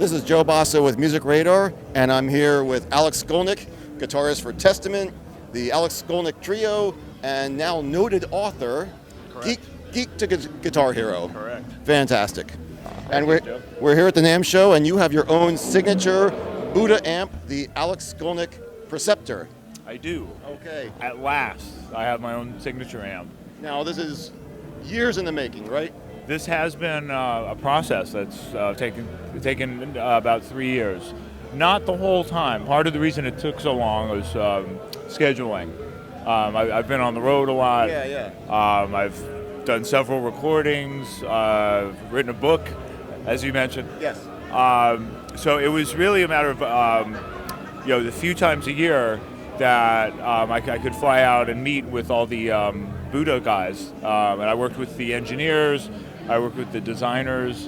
This is Joe Bassa with Music Radar, and I'm here with Alex Skolnick, guitarist for Testament, the Alex Skolnick Trio, and now noted author, Geek to Guitar Hero. Correct. Fantastic. And we're here at the NAMM show, and you have your own signature Budda amp, the Alex Skolnick Preceptor. I do. Okay. At last, I have my own signature amp. Now, this is years in the making, right? This has been a process that's taken about 3 years. Not the whole time. Part of the reason it took so long was scheduling. I've been on the road a lot. I've done several recordings, written a book, as you mentioned. Yes. So it was really a matter of, the few times a year that I could fly out and meet with all the Budda guys. And I worked with the engineers, I worked with the designers,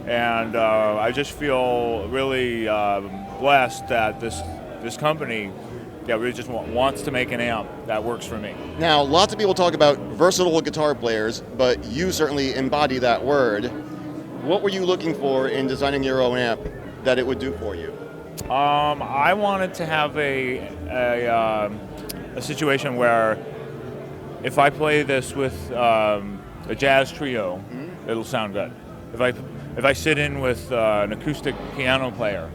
and I just feel really blessed that this company really just wants to make an amp that works for me. Now, lots of people talk about versatile guitar players, but you certainly embody that word. What were you looking for in designing your own amp that it would do for you? I wanted to have a situation where if I play this with a jazz trio, it'll sound good. If I sit in with an acoustic piano player,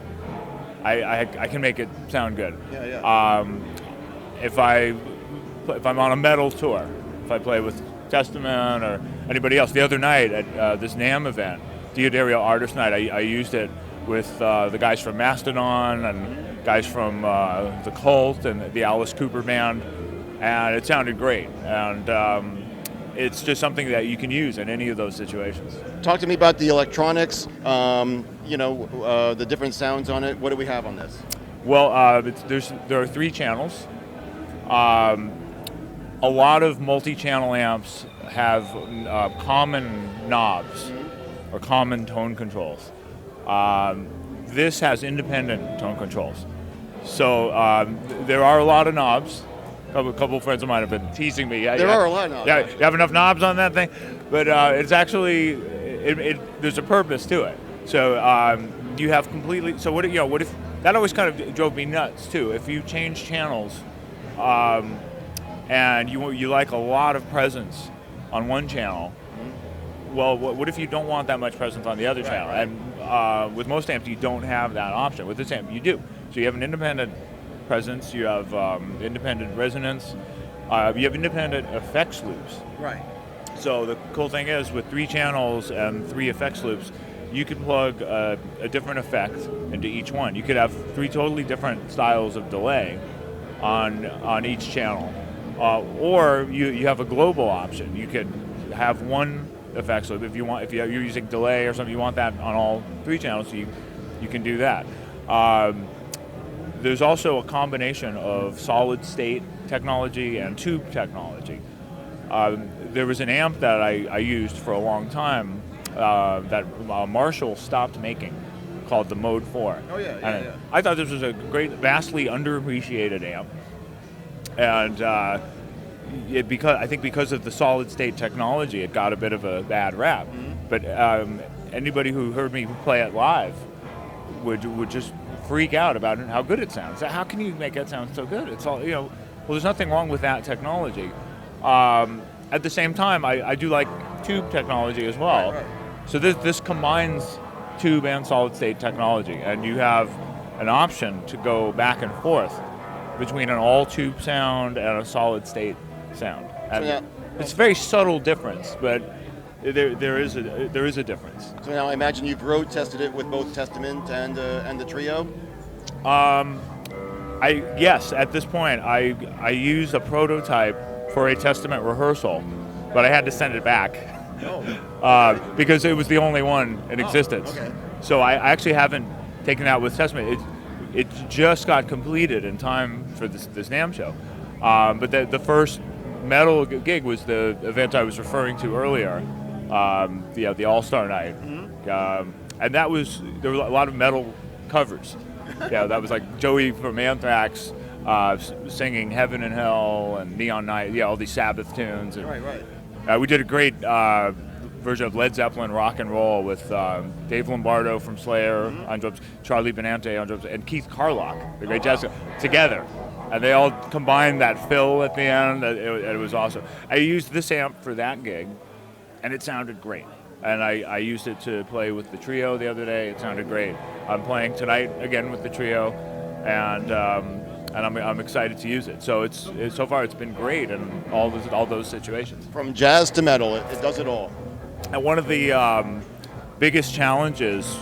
I can make it sound good. If I'm on a metal tour, if I play with Testament or anybody else. The other night at this NAMM event, Diodario Artist Night, I used it with the guys from Mastodon and guys from the Cult and the Alice Cooper Band, and it sounded great. And it's just something that you can use in any of those situations. Talk to me about the electronics, the different sounds on it. What do we have on this? Well, there are 3 channels. A lot of multi-channel amps have common knobs or common tone controls. This has independent tone controls. So there are a lot of knobs. A couple of friends of mine have been teasing me. There are a lot of knobs. Yeah, you have enough knobs on that thing? But it's actually, there's a purpose to it. So you have completely, so what if, that always kind of drove me nuts too. If you change channels and you like a lot of presence on one channel, well, what if you don't want that much presence on the other channel? Right. And with most amps, you don't have that option. With this amp, you do. So you have an independent presence, you have independent resonance, you have independent effects loops. Right. So the cool thing is, with 3 channels and 3 effects loops, you can plug a different effect into each one. You could have 3 totally different styles of delay on each channel. Or you have a global option. You could have one effects loop if you're using delay or something, you want that on all 3 channels, so you can do that. There's also a combination of solid state technology and tube technology. There was an amp that I used for a long time that Marshall stopped making, called the Mode 4. Oh yeah. I thought this was a great, vastly underappreciated amp, and I think because of the solid state technology, it got a bit of a bad rap. But anybody who heard me play it live would just freak out about it and how good it sounds. How can you make that sound so good? It's all, well, there's nothing wrong with that technology. At the same time, I do like tube technology as well. Right. So this combines tube and solid state technology, and you have an option to go back and forth between an all tube sound and a solid state sound. And it's a very subtle difference, but there is a difference. So now I imagine you've road tested it with both Testament and the Trio. Yes, at this point I used a prototype for a Testament rehearsal, but I had to send it back because it was the only one in existence. Okay. So I actually haven't taken it out with Testament. It just got completed in time for this NAMM show. But the first metal gig was the event I was referring to earlier, the All-Star Night. And there were a lot of metal covers. That was like Joey from Anthrax singing Heaven and Hell and Neon Night, all these Sabbath tunes. And, Right. we did a great version of Led Zeppelin rock and roll with Dave Lombardo from Slayer on drums, Charlie Benante on drums, and Keith Carlock, the great jazz guy, together. And they all combined that fill at the end. It was awesome. I used this amp for that gig, and it sounded great. And I used it to play with the trio the other day. It sounded great. I'm playing tonight again with the trio, and I'm excited to use it. So so far it's been great in all those situations. From jazz to metal, it does it all. And one of the biggest challenges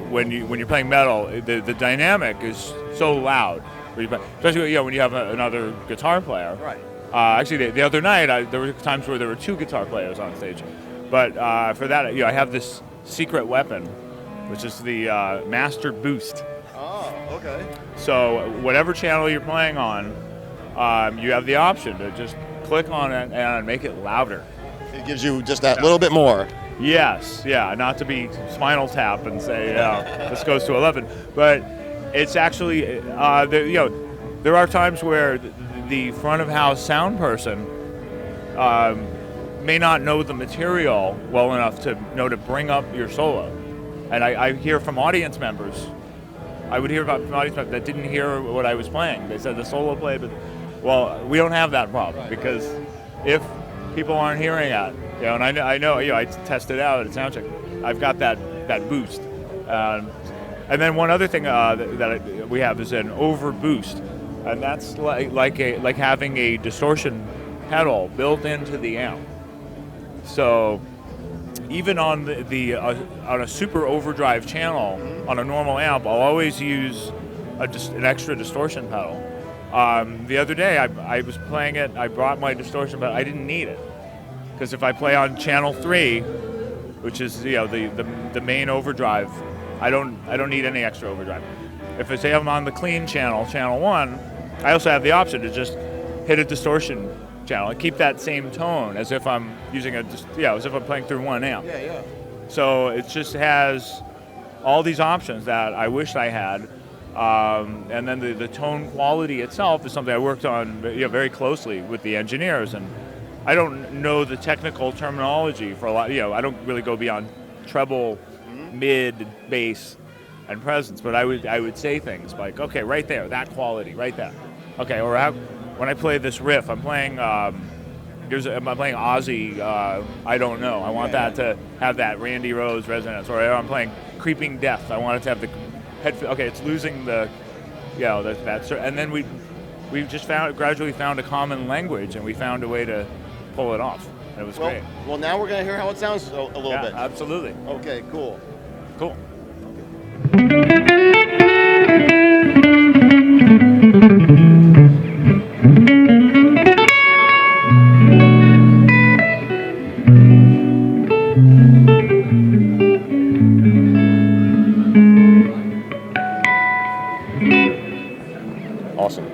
when you're playing metal, the dynamic is so loud, especially when you have another guitar player. Right. Actually, the other night there were times where there were two guitar players on stage, but for that, I have this secret weapon, which is the master boost. Oh, okay. So whatever channel you're playing on, you have the option to just click on it and make it louder. It gives you just that little bit more. Yes, yeah, not to be Spinal Tap and say, this goes to 11, but it's actually, there are times where the front of house sound person may not know the material well enough to know to bring up your solo. And I hear from audience members, I would hear about from audience members that didn't hear what I was playing. They said the solo played, but, well, we don't have that problem, because if people aren't hearing it, and I know, I tested out at soundcheck. I've got that boost, and then one other thing that we have is an over boost, and that's like having a distortion pedal built into the amp. So even on on a super overdrive channel on a normal amp, I'll always use an extra distortion pedal. The other day I was playing it. I brought my distortion pedal. I didn't need it. Because if I play on channel 3, which is the main overdrive, I don't need any extra overdrive. If I say I'm on the clean channel 1, I also have the option to just hit a distortion channel and keep that same tone as if I'm using as if I'm playing through one amp. Yeah, yeah. So it just has all these options that I wish I had, and then the tone quality itself is something I worked on very closely with the engineers. And I don't know the technical terminology for a lot. I don't really go beyond treble, mid, bass, and presence. But I would say things like, okay, right there, that quality, right there. Okay, or when I play this riff, I'm playing. I'm playing Ozzy. I don't know. I want that to have that Randy Rhoads resonance. Or I'm playing Creeping Death. I want it to have the head. Okay, it's losing the, that. And then we just gradually found a common language, and we found a way to pull it off. It was great. Well, now we're going to hear how it sounds a little bit. Absolutely. Okay, cool. Cool. Awesome.